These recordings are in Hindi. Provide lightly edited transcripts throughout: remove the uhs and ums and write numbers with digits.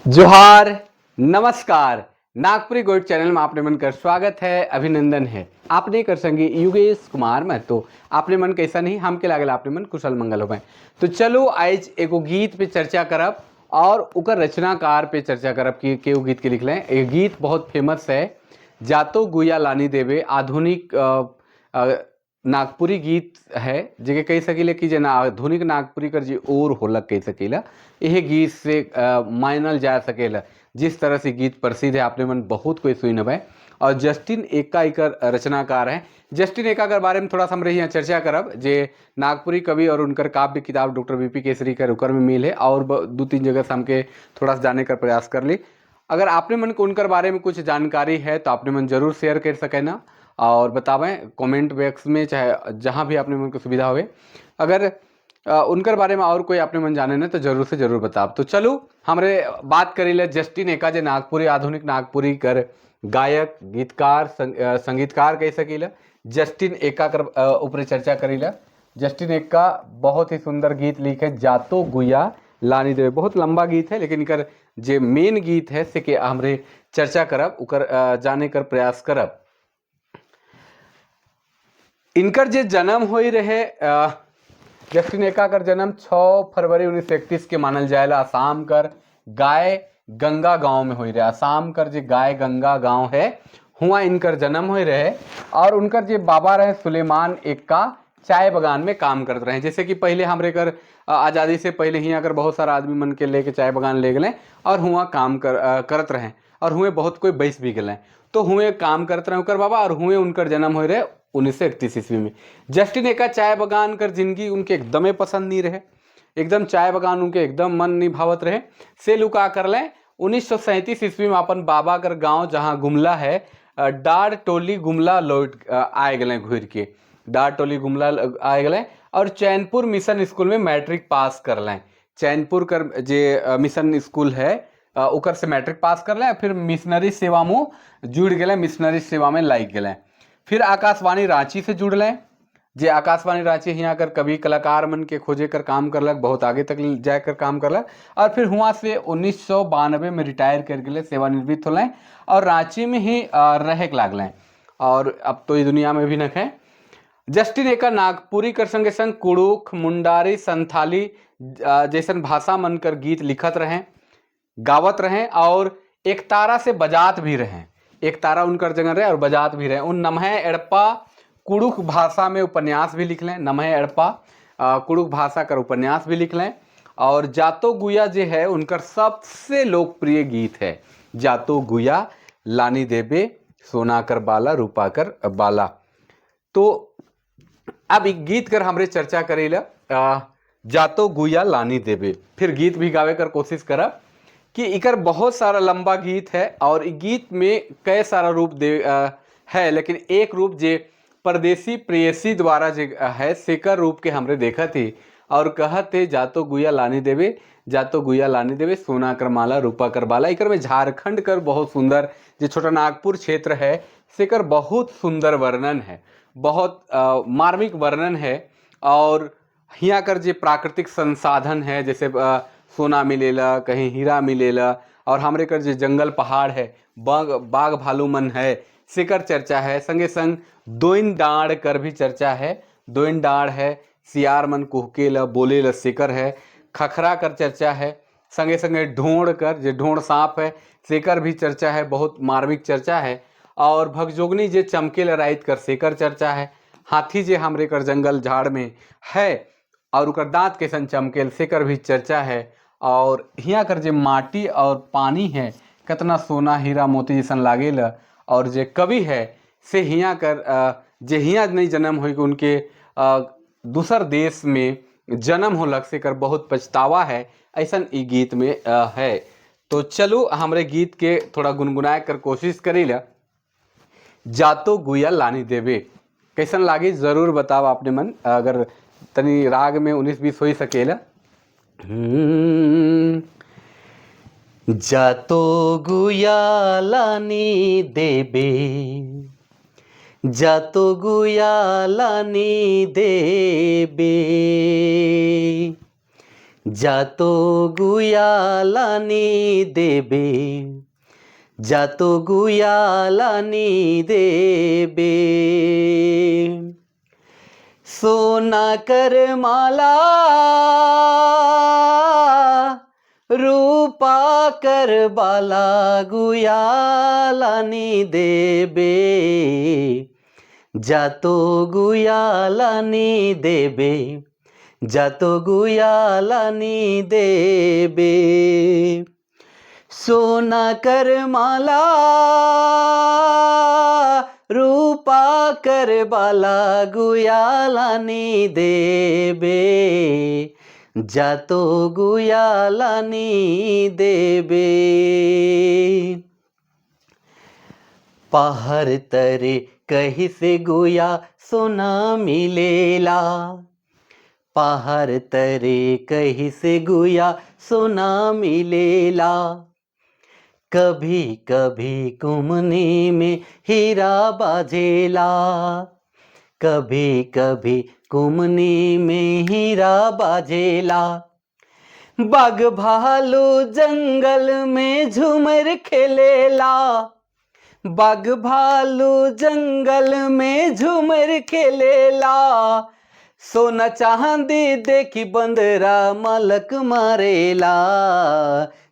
जोहार, नमस्कार। नागपुरी गोल्ड चैनल में आपने मन कर स्वागत है, अभिनंदन है। आपने कर संगी युगेश कुमार महतो। आपने मन कैसा नहीं हमके लागल आपने मन कुशल मंगल हो। तो चलो आज एगो गीत पे चर्चा करब और उकर रचनाकार पे चर्चा करब कि केहू गीत के लिखले। ये गीत बहुत फेमस है, जातो गुया लानी देवे। आधुनिक नागपुरी गीत है जे कह सकीले कि जना आधुनिक नागपुरी कर जी और होलक कह सकीला। यह गीत से मानल जा सकेला। जिस तरह से गीत प्रसिद्ध है आपने मन बहुत कोई सुन है। और जस्टिन एका इकर रचनाकार है। जस्टिन एका के बारे में थोड़ा सा हम यहाँ चर्चा करब जे नागपुरी कवि और उनकर काव्य किताब डॉक्टर बीपी केसरी कर उकर में मिल है और दो तीन जगह से हमके थोड़ा सा जाने का प्रयास कर ली। अगर आपने मन को उनकर बारे में कुछ जानकारी है तो आपने मन जरूर शेयर कर सके ना और बतावें कमेंट बॉक्स में, चाहे जहाँ भी आपने मन को सुविधा होवे। अगर उनकर बारे में और कोई आपने मन जाने ना तो जरूर से जरूर बताओ। तो चलो हमरे बात करी ले जस्टिन एका जे नागपुरी आधुनिक नागपुरी कर गायक गीतकार संगीतकार कह सकीला। जस्टिन एका कर ऊपर चर्चा करीला। जस्टिन एका बहुत ही सुंदर गीत लिखे जातो गुया लानी देवे। बहुत लंबा गीत है लेकिन इकर जे मेन गीत है से के हमरे चर्चा करब उकर जाने कर प्रयास करब। इनकर जे जन्म होई रहे जस्टिन एका कर जन्म 6 फरवरी 1931 के मानल जाएला। आसाम कर गाय गंगा गांव में हुई रहे। आसाम कर जे गाय गंगा गांव है हुआ इनकर जन्म हुई रहे। और उनकर जे बाबा रहे सुलेमान एका चाय बगान में काम करते रहे। जैसे कि पहले हमरे कर आज़ादी से पहले ही अगर बहुत सारा आदमी मन के लेके चाय बगान ले गए और हुआ काम करत रहे और हुए बहुत कोई बैस भी गए तो हुए काम करते रहे उनकर बाबा। और हुए उनकर जन्म हो रहे 1931 ईस्वी में। जस्टिन एका चाय बगान कर जिंदगी उनके एकदम पसंद नहीं रहे। एकदम चाय बगान उनके एकदम मन नहीं भावत रहे। से लुका कर लें 1937 ईस्वी में अपन बाबा कर गांव जहां गुमला है डार टोली गुमला लौट आए गए घूर के। डार टोली गुमला आए गए और चैनपुर मिशन स्कूल में मैट्रिक पास कर लें। चैनपुर कर जे मिशन स्कूल है उकर से मैट्रिक पास कर लें। फिर मिशनरी सेवा में जुड़ गए, मिशनरी सेवा में लाग गए। फिर आकाशवाणी रांची से जुड़ लें। जे आकाशवाणी रांची यहाँ कर कवि कलाकार मन के खोजे कर काम करलक, बहुत आगे तक जाकर काम करलक। और फिर हुआ से 1992 में रिटायर कर गए, सेवानिवृत्त होलें और रांची में ही रहे लागलें। और अब तो ये दुनिया में भी नख है। जस्टिन एका नागपुरी कर संगे संग कुड़ुख मुंडारी संथाली जैसन भाषा मन कर गीत लिखत रहें, गावत रहें और एक तारा से बजात भी रहें। एक तारा उनकर जगह रहे और बजात भी रहे। उन नमः एड़पा कुड़ुख भाषा में उपन्यास भी लिख लें। नमः एड़पा कुड़ुख भाषा कर उपन्यास भी लिख लें। और जातो गुया जे है उनकर सबसे लोकप्रिय गीत है जातो गुया लानी देबे सोना कर बाला रूपा कर बाला। तो अब एक गीत कर हमरे चर्चा करेला जातो गुया लानी देबे। फिर गीत भी गावे कर कोशिश करब कि इकर बहुत सारा लंबा गीत है और गीत में कई सारा रूप है। लेकिन एक रूप जे परदेसी प्रेयसी द्वारा जे है सेकर रूप के हमरे देखा थी और कहत थे जातो गुया लानी देवे, जातो गुया लानी देवे सोना कर माला रूपा कर बाला। इकर में झारखंड कर बहुत सुंदर जो छोटा नागपुर क्षेत्र है सेकर बहुत सुंदर वर्णन है, बहुत मार्मिक वर्णन है। और यहाँ कर जे प्राकृतिक संसाधन है जैसे सोना मिलेला, कहीं हीरा मिलेला और हमरे कर जो जंगल पहाड़ है, बाग भालू मन है सेकर चर्चा है। संगे संग दोइन डाँड़ कर भी चर्चा है। दोइन डाँड़ है, सियार मन कुहकेला बोलेला सेकर है। खखरा कर चर्चा है। संगे संगे ढोंड़ कर जो ढोंड़ सांप है सेकर भी चर्चा है, बहुत मार्मिक चर्चा है। और भगजोगनी जे चमकेला राइत कर सेकर चर्चा है। हाथी जे हमरे कर जंगल झाड़ में है और उकर दांत कैसन चमकेल सेकर भी चर्चा है। और हियाँ कर जे माटी और पानी है कितना सोना हीरा मोती जैसन लागेला। और जे कवि है से हियाँ कर जे हियाँ नहीं जन्म हो उनके दूसर देश में जन्म होलक से कर बहुत पछतावा है ऐसन ई गीत में है। तो चलो हमरे गीत के थोड़ा गुनगुनाए कर कोशिश करीला। जातो गुया लानी देवे कैसन लागी जरूर बताओ आपने मन। अगर तनी राग में 19-20 हो ही सकेला। जातो गुया लानी देबे, जातो गुया लानी देबे, जातो गुयालानी देबे, जातो गुयालानी देबे, सोना कर माला रूपा कर बाला गुयालानी देबे, जातो गुयालानी देबे, जातो गुयालानी देबे, सोना कर माला रूपा कर बाला गुयालानी देबे, जातो गुयालानी देबे, पहाड़ तरे कहीं से गुया सोना मिलेला, पहाड़ तरे कहीं से गुया सोना मिलेला, कभी कभी कुमनी में हीरा बाजेला, कभी कभी कुमनी में हीरा बाजेला, बाघ भालू जंगल में झूमर खेलेला, बाघ भालू जंगल में झूमर खेलेला, सोना चांदी देखी बंदरा मलक मारेला,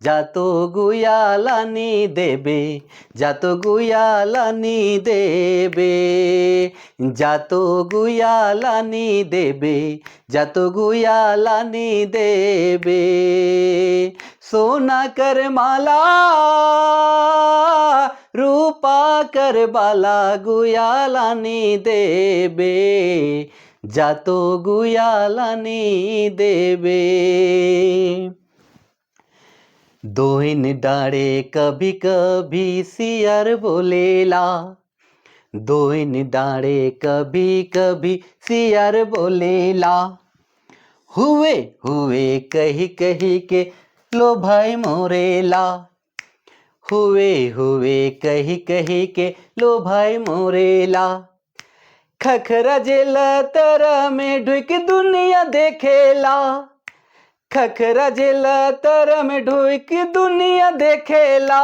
जातो गुयालानी देबे, जातो गुयालानी देबे, जातो गुयालानी देबे, जातो गुयालानी देबे, सोना कर माला रूपा कर बाला गुयालानी देबे, जातो गुयालानी देबे, दोइन डाड़े कभी कभी सियार बोलेला, दोइन डाड़े कभी कभी सियार बोलेला, हुए हुए कही कही के लो भाई मोरेला, हुए हुए कही कही के लो भाई मोरेला, खखरा जेल तरा में ढुक दुनिया देखेला, खखरा जेल तरा में ढुक दुनिया देखेला,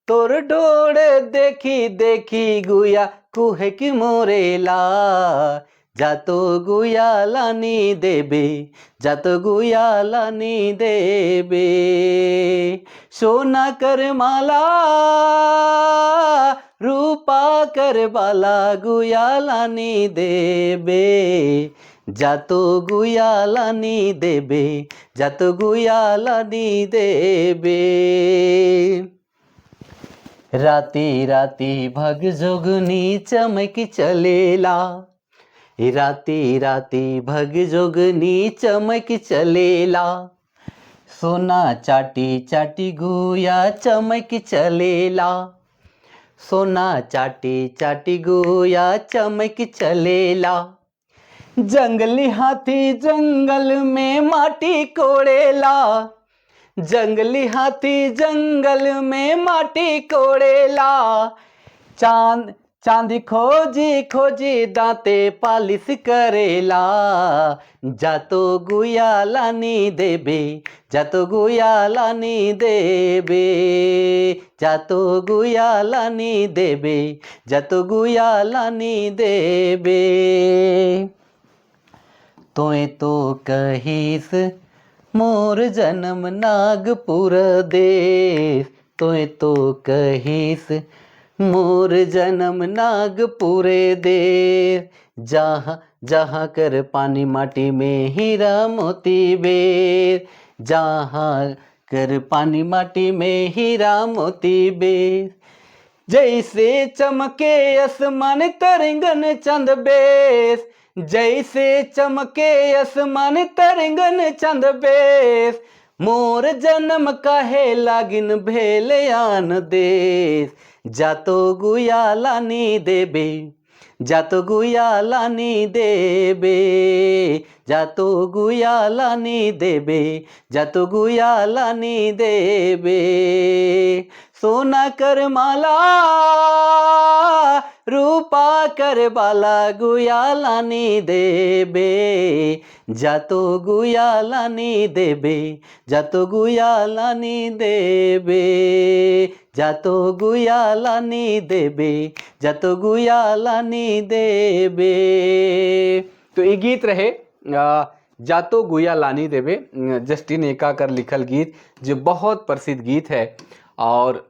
तोर डोर देखी देखी गुया कुहे की मोरेला, जातो गुयालानी देबे, जातो गुयालानी देबे, सोना कर माला रूपा कर बाला गुयालानी देबे, जातो गुयालानी देबे, जातो गुयालानी देबे, राती राती भग जोगनी चमक चलेला, राती राती भग जोगनी चमक चलेला, सोना चाटी चाटी गुया चमक चलेला, सोना चाटी चाटी गुया चमक चलेला, जंगली हाथी जंगल में माटी कोड़ेला, जंगली हाथी जंगल में माटी कोड़ेला, चांद चांदी खोजी खोजी दांते पालिश करेला, जातो गुयालानी देबे, जातो गुयालानी देबे, जातो गुयालानी देबे, जातो गुयालानी देबे, तोय तो कहीस मोर जन्म नागपुर देश, तोय तो कहीस मोर जन्म नागपुर देश, जहाँ जहाँ कर पानी माटी में हीरा मोती बेर, जहाँ कर पानी माटी में हीरा मोती बेर, जैसे चमके आसमान तरंगन चंद बेस, जैसे चमके आसमान तरंगन चंद बेस, मोर जन्म काहे लागिन भेल आन देश, जातो गुयालानी देबे, जातो गुयालानी देबे, जातो गुयालानी देबे, जातो गुयालानी देबे, सोना कर माला रूपा कर बाला गुया लानी देबे, जातो गुया लानी देबे, जातो गुया लानी देबे, जातो गुया लानी देबे, जातो गुया लानी देबे। तो ये गीत रहे जातो गुया लानी देबे, जस्टिन एकाकर लिखल गीत जो बहुत प्रसिद्ध गीत है। और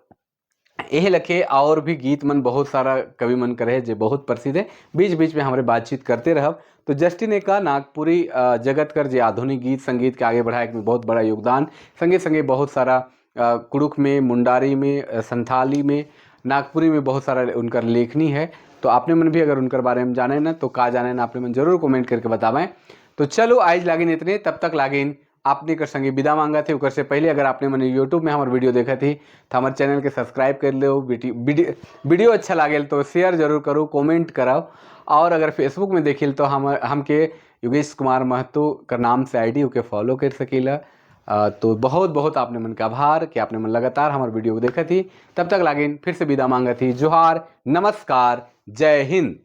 यह लखे और भी गीत मन बहुत सारा कवि मन करे जो बहुत प्रसिद्ध है, बीच बीच में हमारे बातचीत करते रहब। तो जस्टिन एका नागपुरी जगत कर जो आधुनिक गीत संगीत के आगे बढ़ाए में बहुत बड़ा योगदान, संगे संगे बहुत सारा कुड़ुख में, मुंडारी में, संथाली में, नागपुरी में बहुत सारा उनकर लेखनी है। तो आपने मन भी अगर उनकर बारे में जाने ना तो का जाने ना आपने मन जरूर कमेंट करके बतावें। तो चलो आज लागिन इतने, तब तक लागिन आपने कर संगे विदा मांगा थे। उकर से पहले अगर आपने मैंने यूट्यूब में हमारे वीडियो देखा थी तो हमारे चैनल के सब्सक्राइब कर लो। वीडियो अच्छा लगे तो शेयर जरूर करो, कमेंट कराओ। और अगर फेसबुक में देखिल तो हमके योगेश कुमार महतो का नाम से आईडी के फॉलो कर सकीला। तो बहुत बहुत आपने मन का आभार कि आपने मन लगातार हमारे वीडियो को देखा थी। तब तक लागिन फिर से विदा मांगा थी। जोहार, नमस्कार, जय हिंद।